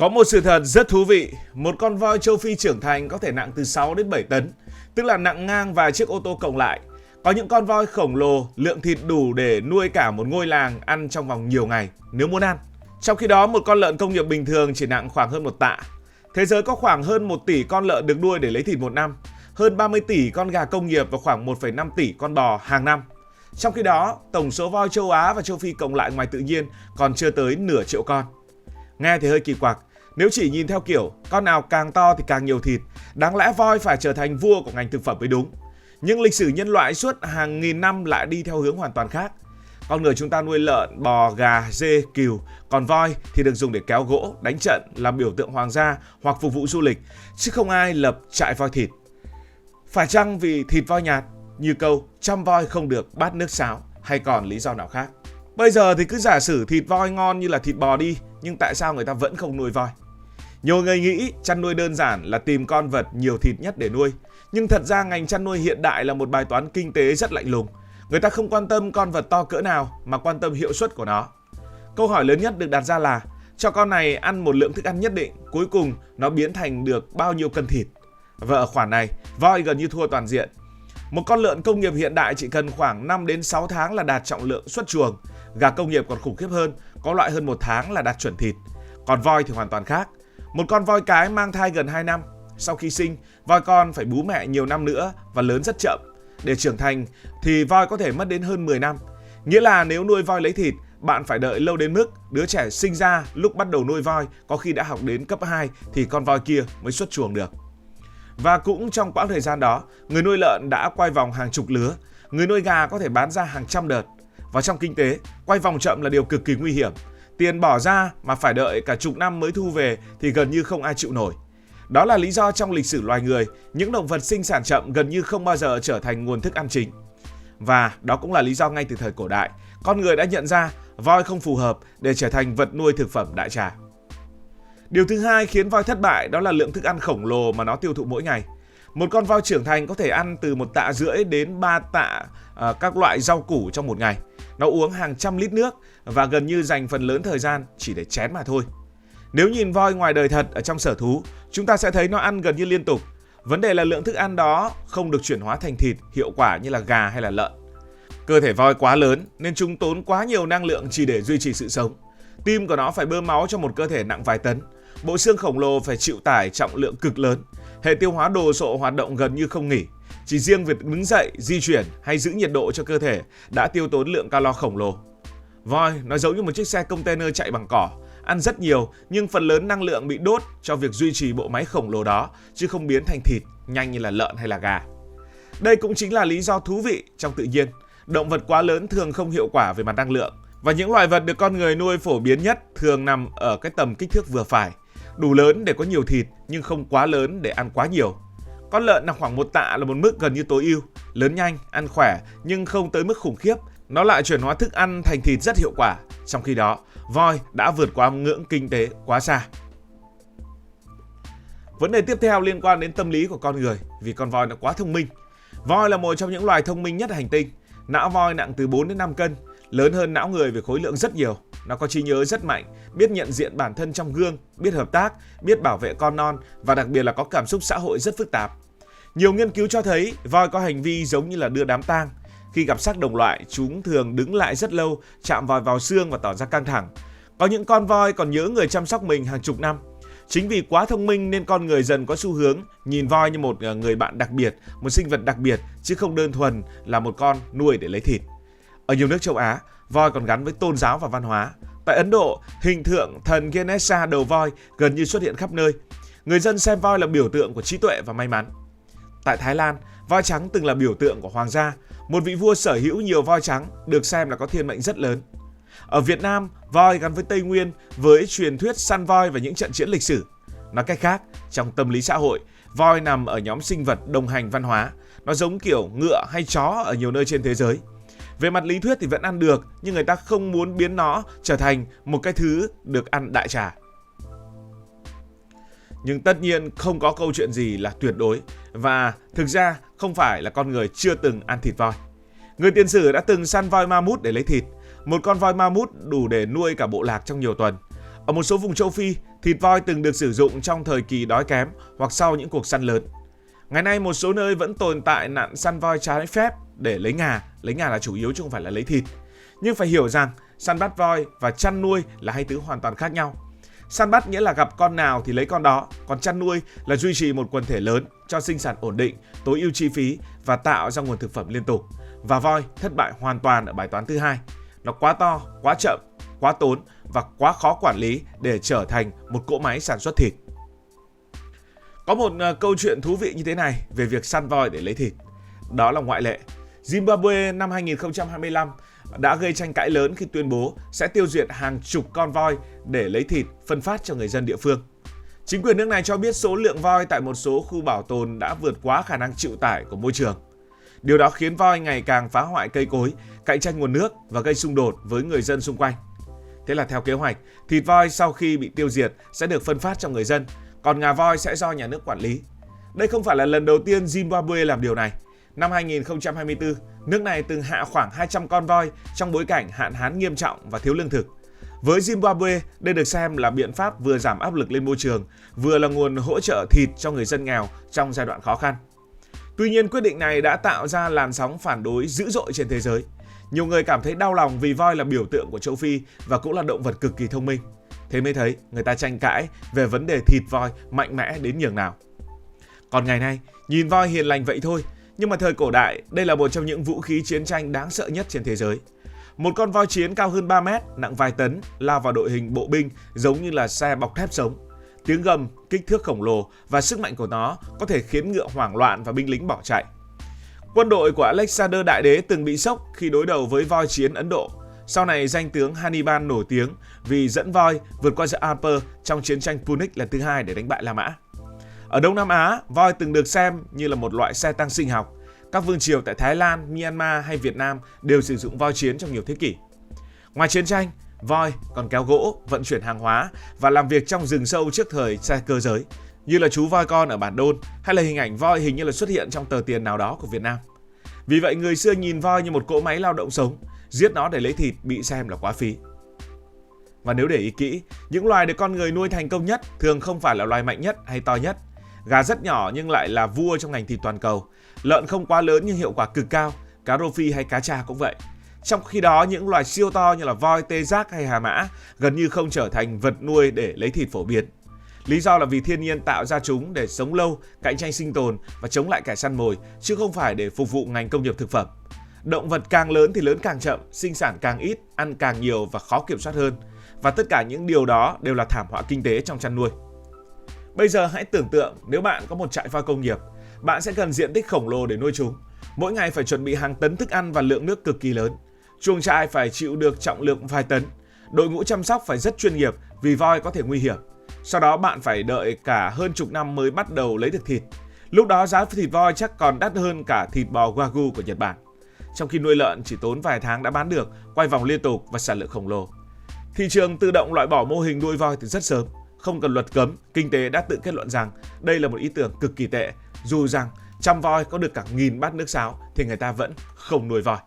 Có một sự thật rất thú vị, một con voi châu Phi trưởng thành có thể nặng từ 6 đến 7 tấn, tức là nặng ngang vài chiếc ô tô cộng lại. Có những con voi khổng lồ, lượng thịt đủ để nuôi cả một ngôi làng ăn trong vòng nhiều ngày nếu muốn ăn. Trong khi đó, một con lợn công nghiệp bình thường chỉ nặng khoảng hơn 1 tạ. Thế giới có khoảng hơn 1 tỷ con lợn được nuôi để lấy thịt một năm, hơn 30 tỷ con gà công nghiệp và khoảng 1,5 tỷ con bò hàng năm. Trong khi đó, tổng số voi châu Á và châu Phi cộng lại ngoài tự nhiên còn chưa tới nửa triệu con. Nghe thì hơi kỳ quặc, nếu chỉ nhìn theo kiểu con nào càng to thì càng nhiều thịt, đáng lẽ voi phải trở thành vua của ngành thực phẩm mới đúng. Nhưng lịch sử nhân loại suốt hàng nghìn năm lại đi theo hướng hoàn toàn khác. Con người chúng ta nuôi lợn, bò, gà, dê, cừu, còn voi thì được dùng để kéo gỗ, đánh trận, làm biểu tượng hoàng gia hoặc phục vụ du lịch, chứ không ai lập trại voi thịt. Phải chăng vì thịt voi nhạt, như câu trăm voi không được bát nước sáo, hay còn lý do nào khác? Bây giờ thì cứ giả sử thịt voi ngon như là thịt bò đi, nhưng tại sao người ta vẫn không nuôi voi? Nhiều người nghĩ chăn nuôi đơn giản là tìm con vật nhiều thịt nhất để nuôi. Nhưng thật ra ngành chăn nuôi hiện đại là một bài toán kinh tế rất lạnh lùng. Người ta không quan tâm con vật to cỡ nào mà quan tâm hiệu suất của nó. Câu hỏi lớn nhất được đặt ra là cho con này ăn một lượng thức ăn nhất định, cuối cùng nó biến thành được bao nhiêu cân thịt? Và ở khoản này, voi gần như thua toàn diện. Một con lợn công nghiệp hiện đại chỉ cần khoảng 5 đến 6 tháng là đạt trọng lượng xuất chuồng. Gà công nghiệp còn khủng khiếp hơn, có loại hơn 1 tháng là đạt chuẩn thịt. Còn voi thì hoàn toàn khác. Một con voi cái mang thai gần 2 năm. Sau khi sinh, voi con phải bú mẹ nhiều năm nữa và lớn rất chậm. Để trưởng thành thì voi có thể mất đến hơn 10 năm. Nghĩa là nếu nuôi voi lấy thịt, bạn phải đợi lâu đến mức đứa trẻ sinh ra lúc bắt đầu nuôi voi có khi đã học đến cấp 2 thì con voi kia mới xuất chuồng được. Và cũng trong quãng thời gian đó, người nuôi lợn đã quay vòng hàng chục lứa. Người nuôi gà có thể bán ra hàng trăm đợt. Và trong kinh tế, quay vòng chậm là điều cực kỳ nguy hiểm. Tiền bỏ ra mà phải đợi cả chục năm mới thu về thì gần như không ai chịu nổi. Đó là lý do trong lịch sử loài người, những động vật sinh sản chậm gần như không bao giờ trở thành nguồn thức ăn chính. Và đó cũng là lý do ngay từ thời cổ đại, con người đã nhận ra voi không phù hợp để trở thành vật nuôi thực phẩm đại trà. Điều thứ hai khiến voi thất bại đó là lượng thức ăn khổng lồ mà nó tiêu thụ mỗi ngày. Một con voi trưởng thành có thể ăn từ 1,5 tạ đến 3 tạ các loại rau củ trong một ngày. Nó uống hàng trăm lít nước và gần như dành phần lớn thời gian chỉ để chén mà thôi. Nếu nhìn voi ngoài đời thật ở trong sở thú, chúng ta sẽ thấy nó ăn gần như liên tục. Vấn đề là lượng thức ăn đó không được chuyển hóa thành thịt hiệu quả như là gà hay là lợn. Cơ thể voi quá lớn nên chúng tốn quá nhiều năng lượng chỉ để duy trì sự sống. Tim của nó phải bơm máu cho một cơ thể nặng vài tấn. Bộ xương khổng lồ phải chịu tải trọng lượng cực lớn. Hệ tiêu hóa đồ sộ hoạt động gần như không nghỉ. Chỉ riêng việc đứng dậy, di chuyển hay giữ nhiệt độ cho cơ thể đã tiêu tốn lượng calo khổng lồ. Voi nó giống như một chiếc xe container chạy bằng cỏ, ăn rất nhiều nhưng phần lớn năng lượng bị đốt cho việc duy trì bộ máy khổng lồ đó, chứ không biến thành thịt nhanh như là lợn hay là gà. Đây cũng chính là lý do thú vị trong tự nhiên. Động vật quá lớn thường không hiệu quả về mặt năng lượng. Và những loài vật được con người nuôi phổ biến nhất thường nằm ở cái tầm kích thước vừa phải. Đủ lớn để có nhiều thịt nhưng không quá lớn để ăn quá nhiều. Con lợn nặng khoảng 1 tạ là một mức gần như tối ưu. Lớn nhanh, ăn khỏe nhưng không tới mức khủng khiếp. Nó lại chuyển hóa thức ăn thành thịt rất hiệu quả. Trong khi đó, voi đã vượt qua ngưỡng kinh tế quá xa. Vấn đề tiếp theo liên quan đến tâm lý của con người vì con voi nó quá thông minh. Voi là một trong những loài thông minh nhất hành tinh. Não voi nặng từ 4 đến 5 cân, lớn hơn não người về khối lượng rất nhiều. Nó có trí nhớ rất mạnh, biết nhận diện bản thân trong gương, biết hợp tác, biết bảo vệ con non và đặc biệt là có cảm xúc xã hội rất phức tạp. Nhiều nghiên cứu cho thấy voi có hành vi giống như là đưa đám tang. Khi gặp xác đồng loại, chúng thường đứng lại rất lâu, chạm vòi vào xương và tỏ ra căng thẳng. Có những con voi còn nhớ người chăm sóc mình hàng chục năm. Chính vì quá thông minh nên con người dần có xu hướng nhìn voi như một người bạn đặc biệt, một sinh vật đặc biệt chứ không đơn thuần là một con nuôi để lấy thịt. Ở nhiều nước châu Á, voi còn gắn với tôn giáo và văn hóa. Tại Ấn Độ, hình tượng thần Ganesha đầu voi gần như xuất hiện khắp nơi. Người dân xem voi là biểu tượng của trí tuệ và may mắn. Tại Thái Lan, voi trắng từng là biểu tượng của hoàng gia. Một vị vua sở hữu nhiều voi trắng được xem là có thiên mệnh rất lớn. Ở Việt Nam, voi gắn với Tây Nguyên với truyền thuyết săn voi và những trận chiến lịch sử. Nói cách khác, trong tâm lý xã hội, voi nằm ở nhóm sinh vật đồng hành văn hóa. Nó giống kiểu ngựa hay chó ở nhiều nơi trên thế giới. Về mặt lý thuyết thì vẫn ăn được, nhưng người ta không muốn biến nó trở thành một cái thứ được ăn đại trà. Nhưng tất nhiên không có câu chuyện gì là tuyệt đối. Và thực ra không phải là con người chưa từng ăn thịt voi. Người tiền sử đã từng săn voi ma mút để lấy thịt. Một con voi ma mút đủ để nuôi cả bộ lạc trong nhiều tuần. Ở một số vùng châu Phi, Thịt voi từng được sử dụng trong thời kỳ đói kém hoặc sau những cuộc săn lớn. Ngày nay một số nơi vẫn tồn tại nạn săn voi trái phép để lấy ngà là chủ yếu chứ không phải là lấy thịt. Nhưng phải hiểu rằng săn bắt voi và chăn nuôi là hai thứ hoàn toàn khác nhau. Săn bắt nghĩa là gặp con nào thì lấy con đó, còn chăn nuôi là duy trì một quần thể lớn cho sinh sản ổn định, tối ưu chi phí và tạo ra nguồn thực phẩm liên tục. Và voi thất bại hoàn toàn ở bài toán thứ hai. Nó quá to, quá chậm, quá tốn và quá khó quản lý để trở thành một cỗ máy sản xuất thịt. Có một câu chuyện thú vị như thế này về việc săn voi để lấy thịt. Đó là ngoại lệ. Zimbabwe năm 2025 đã gây tranh cãi lớn khi tuyên bố sẽ tiêu diệt hàng chục con voi để lấy thịt phân phát cho người dân địa phương. Chính quyền nước này cho biết số lượng voi tại một số khu bảo tồn đã vượt quá khả năng chịu tải của môi trường. Điều đó khiến voi ngày càng phá hoại cây cối, cạnh tranh nguồn nước và gây xung đột với người dân xung quanh. Thế là theo kế hoạch, thịt voi sau khi bị tiêu diệt sẽ được phân phát cho người dân, còn ngà voi sẽ do nhà nước quản lý. Đây không phải là lần đầu tiên Zimbabwe làm điều này. Năm 2024, nước này từng hạ khoảng 200 con voi trong bối cảnh hạn hán nghiêm trọng và thiếu lương thực. Với Zimbabwe, đây được xem là biện pháp vừa giảm áp lực lên môi trường, vừa là nguồn hỗ trợ thịt cho người dân nghèo trong giai đoạn khó khăn. Tuy nhiên, quyết định này đã tạo ra làn sóng phản đối dữ dội trên thế giới. Nhiều người cảm thấy đau lòng vì voi là biểu tượng của châu Phi và cũng là động vật cực kỳ thông minh. Thế mới thấy người ta tranh cãi về vấn đề thịt voi mạnh mẽ đến nhường nào. Còn ngày nay, nhìn voi hiền lành vậy thôi, nhưng mà thời cổ đại, đây là một trong những vũ khí chiến tranh đáng sợ nhất trên thế giới. Một con voi chiến cao hơn 3 mét, nặng vài tấn, lao vào đội hình bộ binh giống như là xe bọc thép sống. Tiếng gầm, kích thước khổng lồ và sức mạnh của nó có thể khiến ngựa hoảng loạn và binh lính bỏ chạy. Quân đội của Alexander Đại Đế từng bị sốc khi đối đầu với voi chiến Ấn Độ. Sau này, danh tướng Hannibal nổi tiếng vì dẫn voi vượt qua The Alps trong chiến tranh Punic lần thứ 2 để đánh bại La Mã. Ở Đông Nam Á, voi từng được xem như là một loại xe tăng sinh học. Các vương triều tại Thái Lan, Myanmar hay Việt Nam đều sử dụng voi chiến trong nhiều thế kỷ. Ngoài chiến tranh, voi còn kéo gỗ, vận chuyển hàng hóa và làm việc trong rừng sâu trước thời xe cơ giới, như là chú voi con ở bản Đôn hay là hình ảnh voi hình như là xuất hiện trong tờ tiền nào đó của Việt Nam. Vì vậy, người xưa nhìn voi như một cỗ máy lao động sống, giết nó để lấy thịt bị xem là quá phí. Và nếu để ý kỹ, những loài được con người nuôi thành công nhất thường không phải là loài mạnh nhất hay to nhất. Gà rất nhỏ nhưng lại là vua trong ngành thịt toàn cầu. Lợn không quá lớn nhưng hiệu quả cực cao. Cá rô phi hay cá tra cũng vậy. Trong khi đó, những loài siêu to như là voi, tê giác hay hà mã gần như không trở thành vật nuôi để lấy thịt phổ biến. Lý do là vì thiên nhiên tạo ra chúng để sống lâu, cạnh tranh sinh tồn và chống lại kẻ săn mồi, chứ không phải để phục vụ ngành công nghiệp thực phẩm. Động vật càng lớn thì lớn càng chậm, sinh sản càng ít, ăn càng nhiều và khó kiểm soát hơn. Và tất cả những điều đó đều là thảm họa kinh tế trong chăn nuôi. Bây giờ hãy tưởng tượng nếu bạn có một trại voi công nghiệp, bạn sẽ cần diện tích khổng lồ để nuôi chúng. Mỗi ngày phải chuẩn bị hàng tấn thức ăn và lượng nước cực kỳ lớn. Chuồng trại phải chịu được trọng lượng vài tấn. Đội ngũ chăm sóc phải rất chuyên nghiệp vì voi có thể nguy hiểm. Sau đó bạn phải đợi cả hơn chục năm mới bắt đầu lấy được thịt. Lúc đó giá thịt voi chắc còn đắt hơn cả thịt bò Wagyu của Nhật Bản. Trong khi nuôi lợn chỉ tốn vài tháng đã bán được, quay vòng liên tục và sản lượng khổng lồ. Thị trường tự động loại bỏ mô hình nuôi voi từ rất sớm. Không cần luật cấm, kinh tế đã tự kết luận rằng đây là một ý tưởng cực kỳ tệ. Dù rằng chăm voi có được cả 1000 bát nước sáo thì người ta vẫn không nuôi voi.